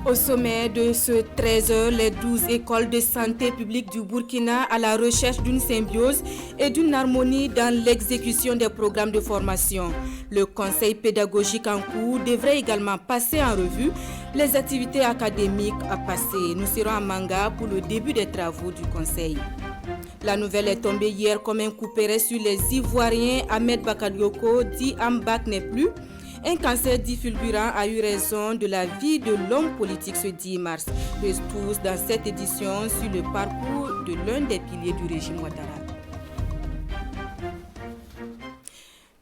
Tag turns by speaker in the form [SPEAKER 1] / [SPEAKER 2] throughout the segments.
[SPEAKER 1] Au sommet de ce 13h, les 12 écoles de santé publique du Burkina à la recherche d'une symbiose et d'une harmonie dans l'exécution des programmes de formation. Le conseil pédagogique en cours devrait également passer en revue les activités académiques à passer. Nous serons à Manga pour le début des travaux du conseil. La nouvelle est tombée hier comme un coup près sur les Ivoiriens. Ahmed Bakayoko dit Ambak n'est plus. Un cancer dit fulgurant a eu raison de la vie de l'homme politique ce 10 mars. Tous dans cette édition sur le parcours de l'un des piliers du régime Ouattara.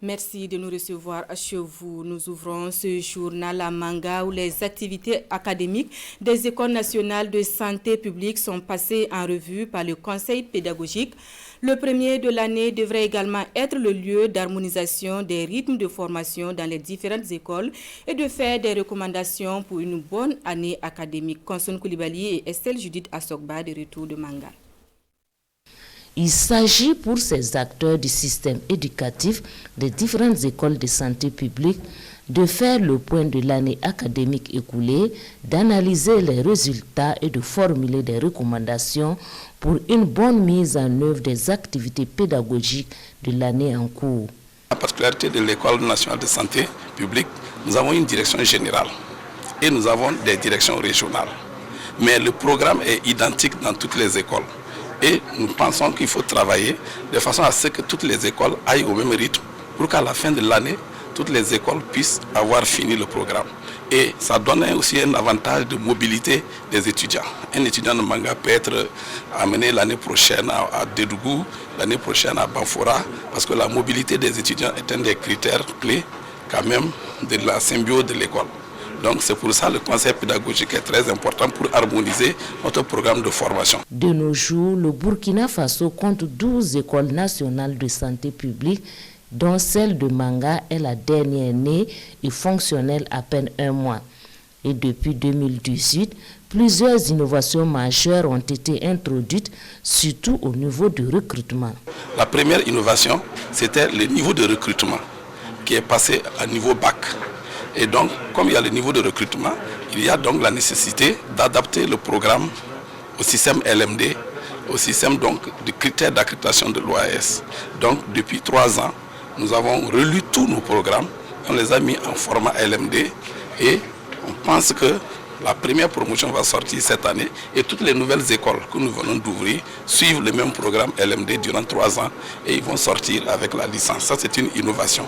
[SPEAKER 1] Merci de nous recevoir chez vous. Nous ouvrons ce journal à Manga où les activités académiques des écoles nationales de santé publique sont passées en revue par le conseil pédagogique. Le premier de l'année devrait également être le lieu d'harmonisation des rythmes de formation dans les différentes écoles et de faire des recommandations pour une bonne année académique. Conson Koulibaly et Estelle Judith Assogba de retour de Manga.
[SPEAKER 2] Il s'agit pour ces acteurs du système éducatif des différentes écoles de santé publique de faire le point de l'année académique écoulée, d'analyser les résultats et de formuler des recommandations pour une bonne mise en œuvre des activités pédagogiques de l'année en cours.
[SPEAKER 3] La particularité de l'École nationale de santé publique, nous avons une direction générale et nous avons des directions régionales. Mais le programme est identique dans toutes les écoles. Et nous pensons qu'il faut travailler de façon à ce que toutes les écoles aillent au même rythme pour qu'à la fin de l'année, toutes les écoles puissent avoir fini le programme. Et ça donne aussi un avantage de mobilité des étudiants. Un étudiant de Manga peut être amené l'année prochaine à Dédougou, l'année prochaine à Banfora, parce que la mobilité des étudiants est un des critères clés quand même de la symbiose de l'école. Donc c'est pour ça que le conseil pédagogique est très important pour harmoniser notre programme de formation.
[SPEAKER 2] De nos jours, le Burkina Faso compte 12 écoles nationales de santé publique, dont celle de Manga est la dernière née et fonctionnelle à peine un mois. Et depuis 2018, plusieurs innovations majeures ont été introduites, surtout au niveau du recrutement.
[SPEAKER 3] La première innovation, c'était le niveau de recrutement qui est passé à niveau bac. Et donc, comme il y a le niveau de recrutement, il y a donc la nécessité d'adapter le programme au système LMD, au système donc de critères d'accréditation de l'OAS. Donc, depuis 3 ans, nous avons relu tous nos programmes, on les a mis en format LMD et on pense que la première promotion va sortir cette année et toutes les nouvelles écoles que nous venons d'ouvrir suivent le même programme LMD durant 3 ans et ils vont sortir avec la licence. Ça, c'est une innovation.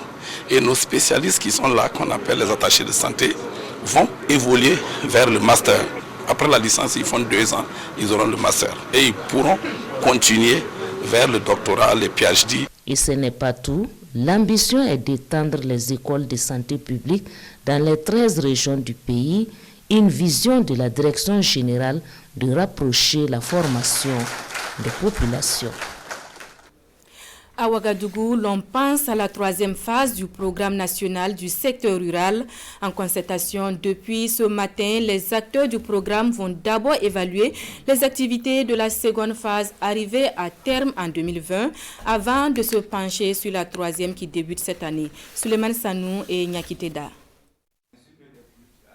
[SPEAKER 3] Et nos spécialistes qui sont là, qu'on appelle les attachés de santé, vont évoluer vers le master. Après la licence, ils font 2 ans, ils auront le master. Et ils pourront continuer vers le doctorat, les PhD.
[SPEAKER 2] Et ce n'est pas tout. L'ambition est d'étendre les écoles de santé publique dans les 13 régions du pays. Une vision de la direction générale de rapprocher la formation des populations.
[SPEAKER 1] À Ouagadougou, l'on pense à la 3e phase du programme national du secteur rural. En concertation depuis ce matin, les acteurs du programme vont d'abord évaluer les activités de la 2e phase arrivée à terme en 2020 avant de se pencher sur la 3e qui débute cette année. Suleiman Sanou et Nyakiteda.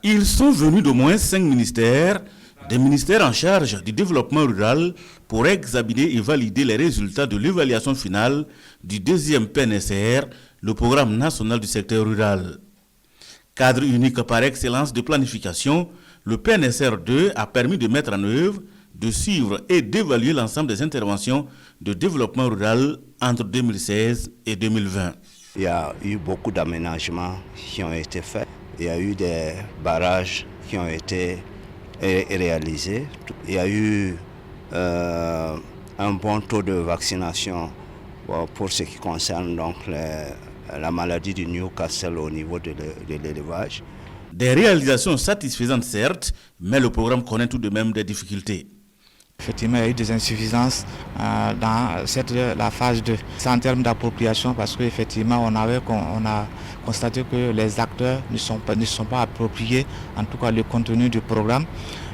[SPEAKER 4] Ils sont venus d'au moins 5 ministères, des ministères en charge du développement rural, pour examiner et valider les résultats de l'évaluation finale du 2e PNSR, le programme national du secteur rural. Cadre unique par excellence de planification, le PNSR 2 a permis de mettre en œuvre, de suivre et d'évaluer l'ensemble des interventions de développement rural entre 2016 et 2020.
[SPEAKER 5] Il y a eu beaucoup d'aménagements qui ont été faits. Il y a eu des barrages qui ont été réalisés. Il y a eu un bon taux de vaccination pour ce qui concerne donc la maladie du Newcastle au niveau de l'élevage.
[SPEAKER 4] Des réalisations satisfaisantes certes, mais le programme connaît tout de même des difficultés.
[SPEAKER 6] Effectivement, il y a eu des insuffisances dans la phase 2. C'est en termes d'appropriation parce qu'effectivement, on a constaté que les acteurs ne sont pas appropriés, en tout cas le contenu du programme.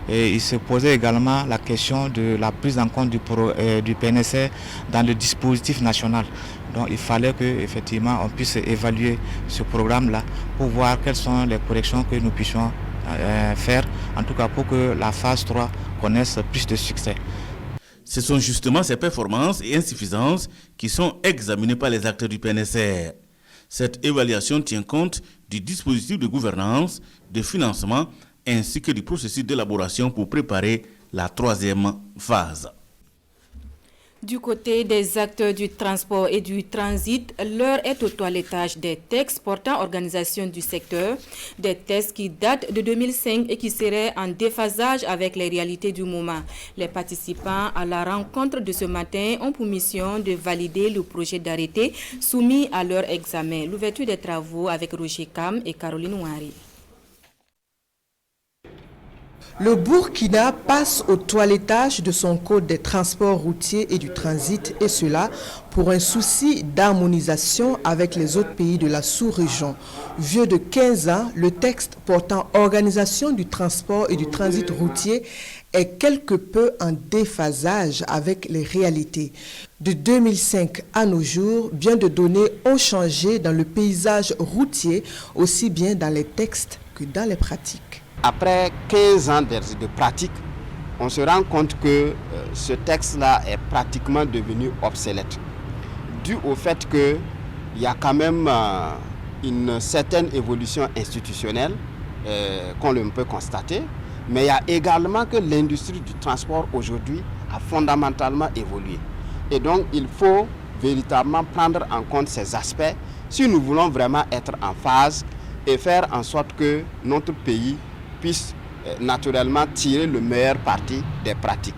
[SPEAKER 6] Et il se posait également la question de la prise en compte du PNSR dans le dispositif national. Donc il fallait qu'effectivement on puisse évaluer ce programme-là pour voir quelles sont les corrections que nous puissions faire, en tout cas pour que la phase 3 connaisse plus de succès.
[SPEAKER 4] Ce sont justement ces performances et insuffisances qui sont examinées par les acteurs du PNSR. Cette évaluation tient compte du dispositif de gouvernance, de financement ainsi que du processus d'élaboration pour préparer la troisième phase.
[SPEAKER 1] Du côté des acteurs du transport et du transit, l'heure est au toilettage des textes portant organisation du secteur, des textes qui datent de 2005 et qui seraient en déphasage avec les réalités du moment. Les participants à la rencontre de ce matin ont pour mission de valider le projet d'arrêté soumis à leur examen. L'ouverture des travaux avec Roger Kam et Caroline Ouari.
[SPEAKER 7] Le Burkina passe au toilettage de son code des transports routiers et du transit, et cela pour un souci d'harmonisation avec les autres pays de la sous-région. Vieux de 15 ans, le texte portant organisation du transport et du transit routier est quelque peu en déphasage avec les réalités. De 2005 à nos jours, bien de données ont changé dans le paysage routier, aussi bien dans les textes que dans les pratiques.
[SPEAKER 8] Après 15 ans de pratique, on se rend compte que ce texte-là est pratiquement devenu obsolète, dû au fait qu'il y a quand même une certaine évolution institutionnelle qu'on peut constater, mais il y a également que l'industrie du transport aujourd'hui a fondamentalement évolué. Et donc il faut véritablement prendre en compte ces aspects si nous voulons vraiment être en phase et faire en sorte que notre pays puisse naturellement tirer le meilleur parti des pratiques.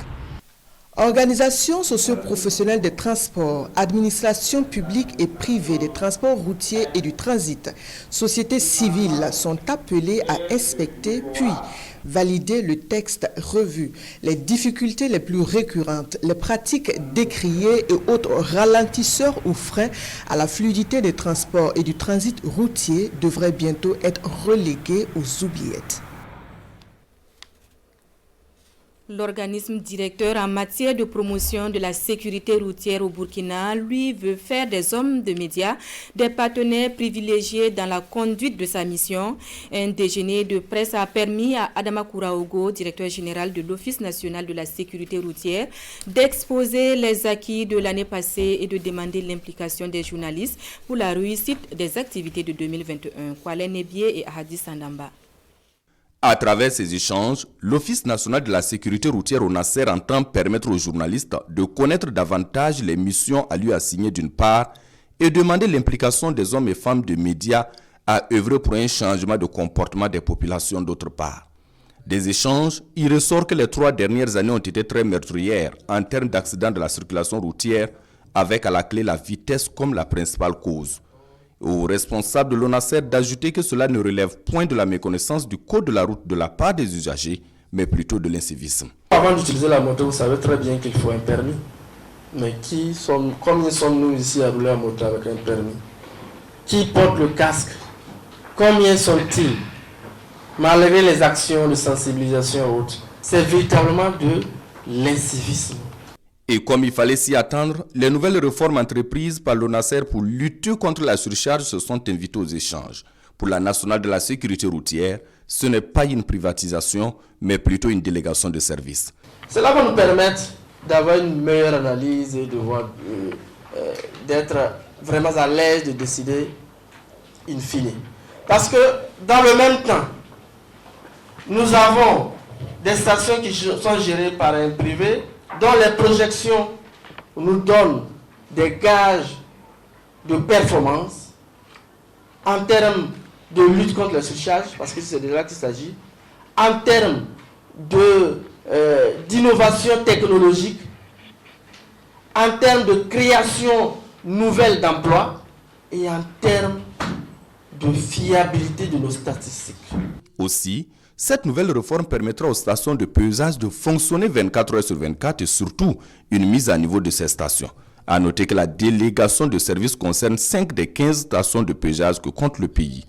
[SPEAKER 7] Organisation socio-professionnelle des transports, administration publique et privée des transports routiers et du transit, sociétés civiles sont appelées à inspecter puis valider le texte revu. Les difficultés les plus récurrentes, les pratiques décriées et autres ralentisseurs ou freins à la fluidité des transports et du transit routier devraient bientôt être relégués aux oubliettes.
[SPEAKER 1] L'organisme directeur en matière de promotion de la sécurité routière au Burkina, lui, veut faire des hommes de médias des partenaires privilégiés dans la conduite de sa mission. Un déjeuner de presse a permis à Adama Kouraogo, directeur général de l'Office national de la sécurité routière, d'exposer les acquis de l'année passée et de demander l'implication des journalistes pour la réussite des activités de 2021. Kwale Nebié et Ahadi Sandamba.
[SPEAKER 9] À travers ces échanges, l'Office national de la sécurité routière au Nasser entend permettre aux journalistes de connaître davantage les missions à lui assigner d'une part et demander l'implication des hommes et femmes de médias à œuvrer pour un changement de comportement des populations d'autre part. Des échanges, il ressort que les 3 dernières années ont été très meurtrières en termes d'accidents de la circulation routière avec à la clé la vitesse comme la principale cause. Aux responsables de l'ONASER d'ajouter que cela ne relève point de la méconnaissance du code de la route de la part des usagers, mais plutôt de l'incivisme.
[SPEAKER 10] Avant d'utiliser la moto, vous savez très bien qu'il faut un permis. Mais combien sommes-nous ici à rouler la moto avec un permis? Qui porte le casque? Combien sont-ils? Malgré les actions de sensibilisation et autres, c'est véritablement de l'incivisme.
[SPEAKER 9] Et comme il fallait s'y attendre, les nouvelles réformes entreprises par l'ONASER pour lutter contre la surcharge se sont invitées aux échanges. Pour la nationale de la sécurité routière, ce n'est pas une privatisation, mais plutôt une délégation de services.
[SPEAKER 10] Cela va nous permettre d'avoir une meilleure analyse et d'être vraiment à l'aise de décider in fine. Parce que dans le même temps, nous avons des stations qui sont gérées par un privé, dont les projections nous donnent des gages de performance en termes de lutte contre la surcharge, parce que c'est de là qu'il s'agit, en termes d'innovation technologique, en termes de création nouvelle d'emplois et en termes de fiabilité de nos statistiques.
[SPEAKER 9] Aussi, cette nouvelle réforme permettra aux stations de pesage de fonctionner 24 heures sur 24 et surtout une mise à niveau de ces stations. À noter que la délégation de services concerne 5 des 15 stations de pesage que compte le pays.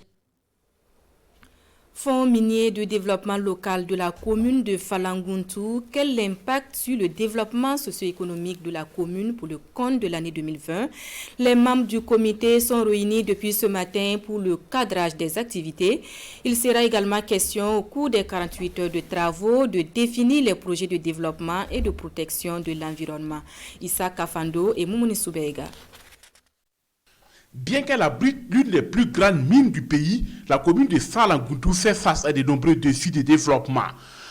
[SPEAKER 1] Fonds minier de développement local de la commune de Falanguntu, quel impact sur le développement socio-économique de la commune pour le compte de l'année 2020? Les membres du comité sont réunis depuis ce matin pour le cadrage des activités. Il sera également question au cours des 48 heures de travaux de définir les projets de développement et de protection de l'environnement. Issa Kafando et Moumouni Soubega.
[SPEAKER 11] Bien qu'elle abrite l'une des plus grandes mines du pays, la commune de Falanguntu fait face à de nombreux défis de développement.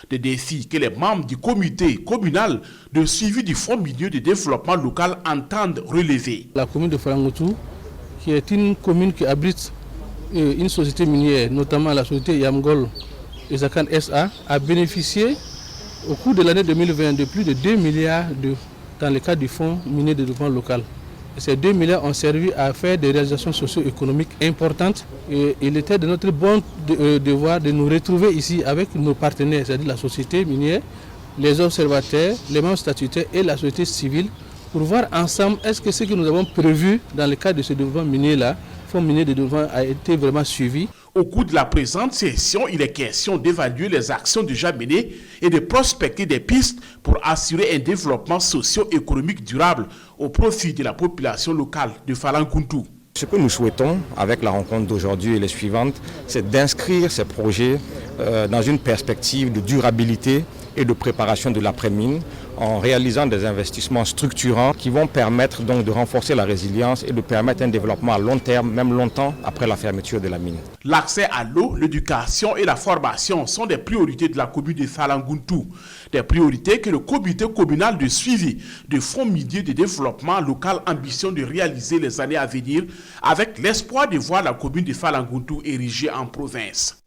[SPEAKER 11] Des défis que les membres du comité communal de suivi du Fonds minier de développement local entendent relever.
[SPEAKER 12] La commune de Falanguntu, qui est une commune qui abrite une société minière, notamment la société Yamgol et Zakan SA, a bénéficié au cours de l'année 2020 de plus de 2 milliards dans le cadre du Fonds minier de développement local. Ces 2 milliards ont servi à faire des réalisations socio-économiques importantes. Et il était de notre bon devoir de nous retrouver ici avec nos partenaires, c'est-à-dire la société minière, les observateurs, les membres statutaires et la société civile, pour voir ensemble est-ce que ce que nous avons prévu dans le cadre de ce développement minier-là, Fonds minier de développement, a été vraiment suivi.
[SPEAKER 11] Au cours de la présente session, il est question d'évaluer les actions déjà menées et de prospecter des pistes pour assurer un développement socio-économique durable au profit de la population locale de Falanguntu.
[SPEAKER 13] Ce que nous souhaitons avec la rencontre d'aujourd'hui et les suivantes, c'est d'inscrire ces projets dans une perspective de durabilité et de préparation de l'après-mine en réalisant des investissements structurants qui vont permettre donc de renforcer la résilience et de permettre un développement à long terme, même longtemps après la fermeture de la mine.
[SPEAKER 11] L'accès à l'eau, l'éducation et la formation sont des priorités de la commune de Falanguntu. Des priorités que le comité communal de suivi du Fonds minier de développement local ambitionne de réaliser les années à venir avec l'espoir de voir la commune de Falanguntu érigée en province.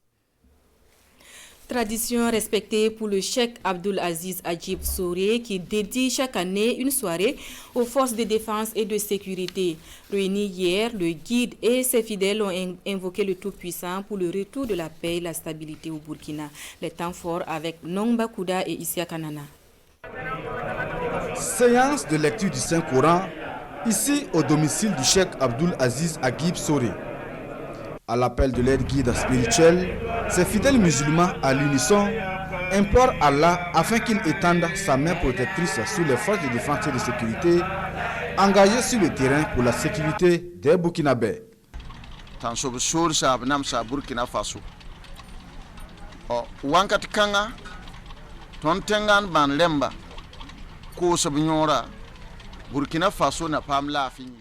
[SPEAKER 1] Tradition respectée pour le cheikh Abdul Aziz Ajib Souré qui dédie chaque année une soirée aux forces de défense et de sécurité. Réunis hier, le guide et ses fidèles ont invoqué le Tout-Puissant pour le retour de la paix et la stabilité au Burkina. Les temps forts avec Nongba Kouda et Isia Kanana.
[SPEAKER 14] Séance de lecture du Saint-Coran, ici au domicile du cheikh Abdul Aziz Ajib Souré. À l'appel de l'aide guide spirituelle, ces fidèles musulmans à l'unisson implorent Allah afin qu'il étende sa main protectrice sur les forces de défense et de sécurité engagées sur le terrain pour la sécurité des Burkinabés.
[SPEAKER 15] Burkina Faso. Wankat kanga tontengan ban lemba ko sabinyora Burkina Faso na pamla fini.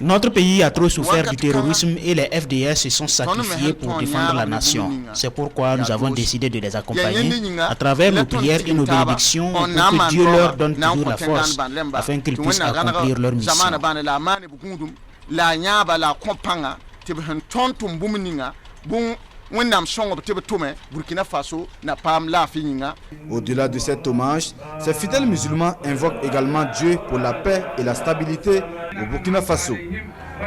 [SPEAKER 16] Notre pays a trop souffert du terrorisme et les FDS se sont sacrifiés pour défendre la nation. C'est pourquoi nous avons décidé de les accompagner à travers nos prières et nos bénédictions pour que Dieu leur donne toujours la force afin qu'ils puissent accomplir leur mission.
[SPEAKER 14] Au-delà de cet hommage, ces fidèles musulmans invoquent également Dieu pour la paix et la stabilité au Burkina Faso.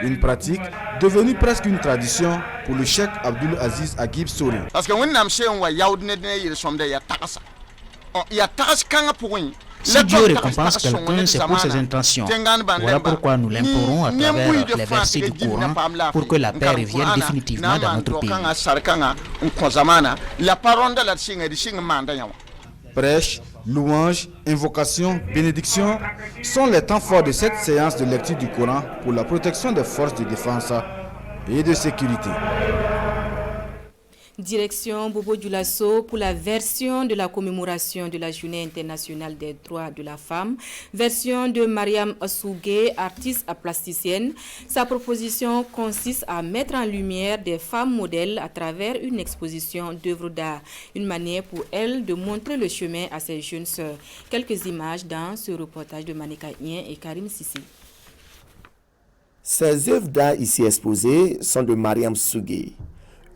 [SPEAKER 14] Une pratique devenue presque une tradition pour le cheikh Abdul Aziz Ajib Souré.
[SPEAKER 16] Si Dieu récompense quelqu'un, c'est pour ses intentions. Voilà pourquoi nous l'implorons à travers les versets du Coran pour que la paix revienne définitivement dans notre pays.
[SPEAKER 14] Prêche, louange, invocation, bénédiction sont les temps forts de cette séance de lecture du Coran pour la protection des forces de défense et de sécurité.
[SPEAKER 1] Direction Bobo Dioulasso pour la version de la commémoration de la Journée internationale des droits de la femme, version de Mariam Assougué, artiste plasticienne. Sa proposition consiste à mettre en lumière des femmes modèles à travers une exposition d'œuvres d'art, une manière pour elle de montrer le chemin à ses jeunes sœurs. Quelques images dans ce reportage de Manika Ien et Karim Sissi.
[SPEAKER 17] Ces œuvres d'art ici exposées sont de Mariam Assougué,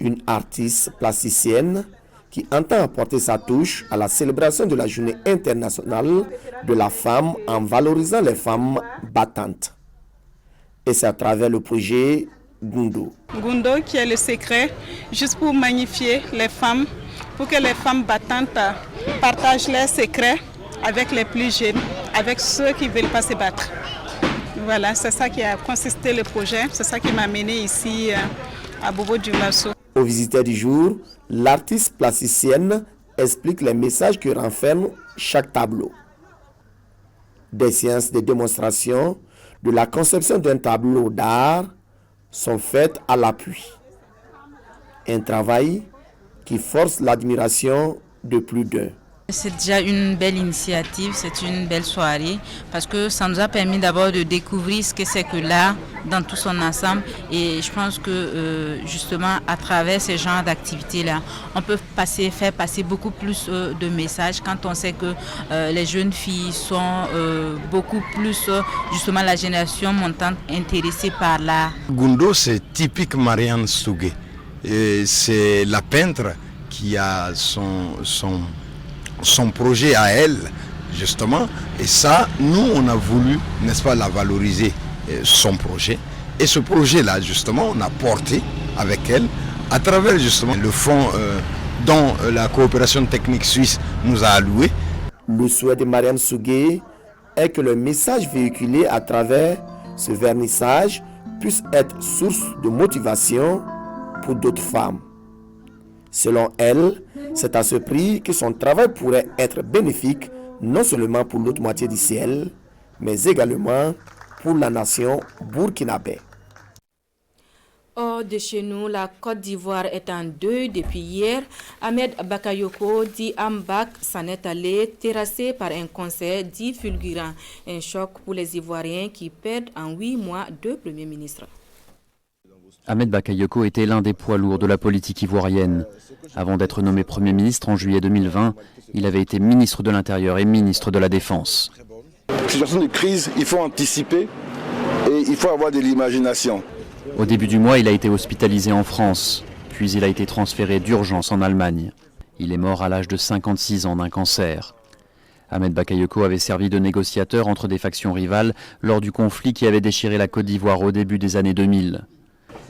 [SPEAKER 17] une artiste plasticienne qui entend apporter sa touche à la célébration de la Journée internationale de la femme en valorisant les femmes battantes. Et c'est à travers le projet Gundo.
[SPEAKER 18] Gundo qui est le secret, juste pour magnifier les femmes, pour que les femmes battantes partagent leurs secrets avec les plus jeunes, avec ceux qui ne veulent pas se battre. Voilà, c'est ça qui a consisté le projet, c'est ça qui m'a mené ici à Bobo Dioulasso.
[SPEAKER 17] Aux visiteurs du jour, l'artiste plasticienne explique les messages que renferme chaque tableau. Des séances de démonstration de la conception d'un tableau d'art sont faites à l'appui. Un travail qui force l'admiration de plus d'un.
[SPEAKER 19] C'est déjà une belle initiative, c'est une belle soirée parce que ça nous a permis d'abord de découvrir ce que c'est que l'art dans tout son ensemble et je pense que justement à travers ce genre d'activités-là, on peut faire passer beaucoup plus de messages quand on sait que les jeunes filles sont beaucoup plus, justement la génération montante intéressée par l'art.
[SPEAKER 20] Gundo, c'est typique Marianne Sougé. C'est la peintre qui a son projet à elle, justement. Et ça, nous, on a voulu, n'est-ce pas, la valoriser, son projet. Et ce projet-là, justement, on a porté avec elle, à travers, justement, le fonds dont la coopération technique suisse nous a alloué.
[SPEAKER 17] Le souhait de Marianne Sougé est que le message véhiculé à travers ce vernissage puisse être source de motivation pour d'autres femmes. Selon elle, c'est à ce prix que son travail pourrait être bénéfique non seulement pour l'autre moitié du ciel, mais également pour la nation burkinabé.
[SPEAKER 1] Hors de chez nous, la Côte d'Ivoire est en deuil depuis hier. Ahmed Bakayoko dit Ambak s'en est allé terrassé par un concert dit fulgurant. Un choc pour les Ivoiriens qui perdent en 8 mois 2 premiers ministres.
[SPEAKER 21] Ahmed Bakayoko était l'un des poids lourds de la politique ivoirienne. Avant d'être nommé Premier ministre en juillet 2020, il avait été ministre de l'Intérieur et ministre de la Défense.
[SPEAKER 22] Situation de crise, il faut anticiper et il faut avoir de l'imagination.
[SPEAKER 21] Au début du mois, il a été hospitalisé en France, puis il a été transféré d'urgence en Allemagne. Il est mort à l'âge de 56 ans d'un cancer. Ahmed Bakayoko avait servi de négociateur entre des factions rivales lors du conflit qui avait déchiré la Côte d'Ivoire au début des années 2000.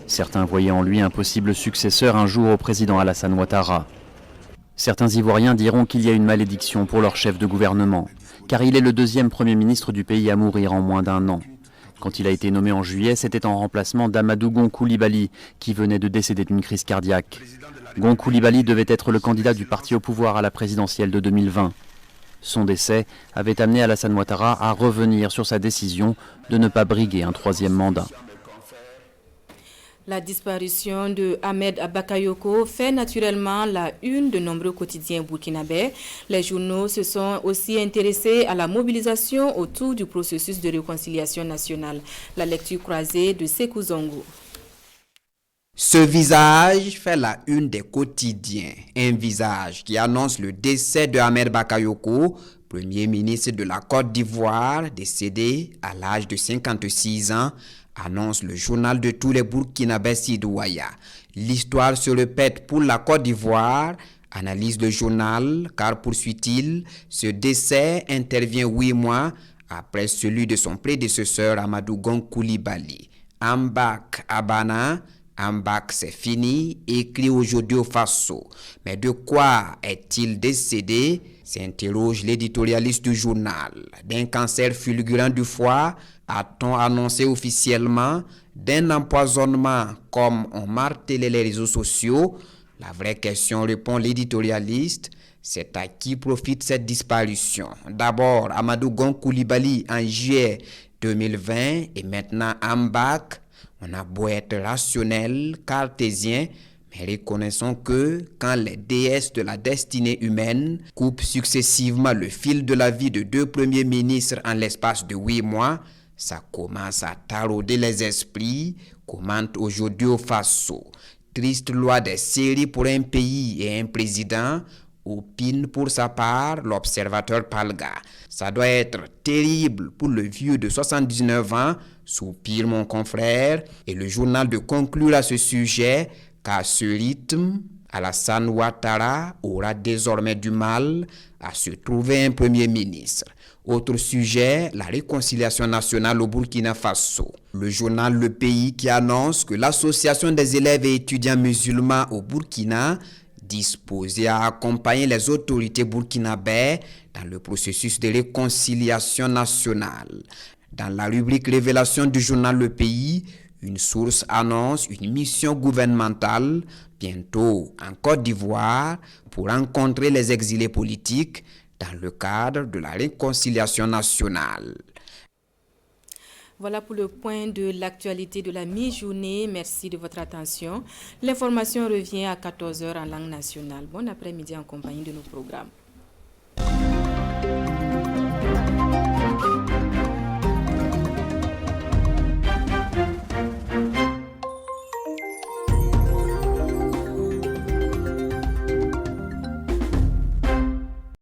[SPEAKER 21] Certains voyaient en lui un possible successeur un jour au président Alassane Ouattara. Certains Ivoiriens diront qu'il y a une malédiction pour leur chef de gouvernement, car il est le deuxième Premier ministre du pays à mourir en moins d'1 an. Quand il a été nommé en juillet, c'était en remplacement d'Amadou Gon Coulibaly, qui venait de décéder d'une crise cardiaque. Gon Coulibaly devait être le candidat du parti au pouvoir à la présidentielle de 2020. Son décès avait amené Alassane Ouattara à revenir sur sa décision de ne pas briguer un 3e mandat.
[SPEAKER 1] La disparition de Ahmed Bakayoko fait naturellement la une de nombreux quotidiens burkinabés. Les journaux se sont aussi intéressés à la mobilisation autour du processus de réconciliation nationale. La lecture croisée de Sekou Zongo.
[SPEAKER 23] Ce visage fait la une des quotidiens. Un visage qui annonce le décès de Ahmed Bakayoko, Premier ministre de la Côte d'Ivoire, décédé à l'âge de 56 ans, annonce le journal de tous les Burkinabés citoyens. L'histoire se répète pour la Côte d'Ivoire, analyse le journal, car poursuit-il, ce décès intervient 8 mois après celui de son prédécesseur Amadou Gon Coulibaly. Ambak Abana, Ambak c'est fini, écrit aujourd'hui au Faso. Mais de quoi est-il décédé? S'interroge l'éditorialiste du journal. D'un cancer fulgurant du foie, a-t-on annoncé officiellement? D'un empoisonnement comme on martelait les réseaux sociaux? La vraie question, répond l'éditorialiste, c'est à qui profite cette disparition? D'abord, Amadou Gon Coulibaly en juillet 2020 et maintenant Ambak. On a beau être rationnel, cartésien, mais reconnaissons que quand les déesses de la destinée humaine coupent successivement le fil de la vie de 2 premiers ministres en l'espace de 8 mois, ça commence à tarauder les esprits, commente aujourd'hui au Faso. Triste loi des séries pour un pays et un président, opine pour sa part l'observateur Palga. Ça doit être terrible pour le vieux de 79 ans, soupire mon confrère, et le journal de conclure à ce sujet qu'à ce rythme, Alassane Ouattara aura désormais du mal à se trouver un premier ministre. Autre sujet, la réconciliation nationale au Burkina Faso. Le journal Le Pays qui annonce que l'association des élèves et étudiants musulmans au Burkina, disposée à accompagner les autorités burkinabées dans le processus de réconciliation nationale. Dans la rubrique Révélation du journal Le Pays, Une source annonce une mission gouvernementale bientôt en Côte d'Ivoire pour rencontrer les exilés politiques dans le cadre de la réconciliation nationale.
[SPEAKER 1] Voilà pour le point de l'actualité de la mi-journée. Merci de votre attention. L'information revient à 14h en langue nationale. Bon après-midi en compagnie de nos programmes.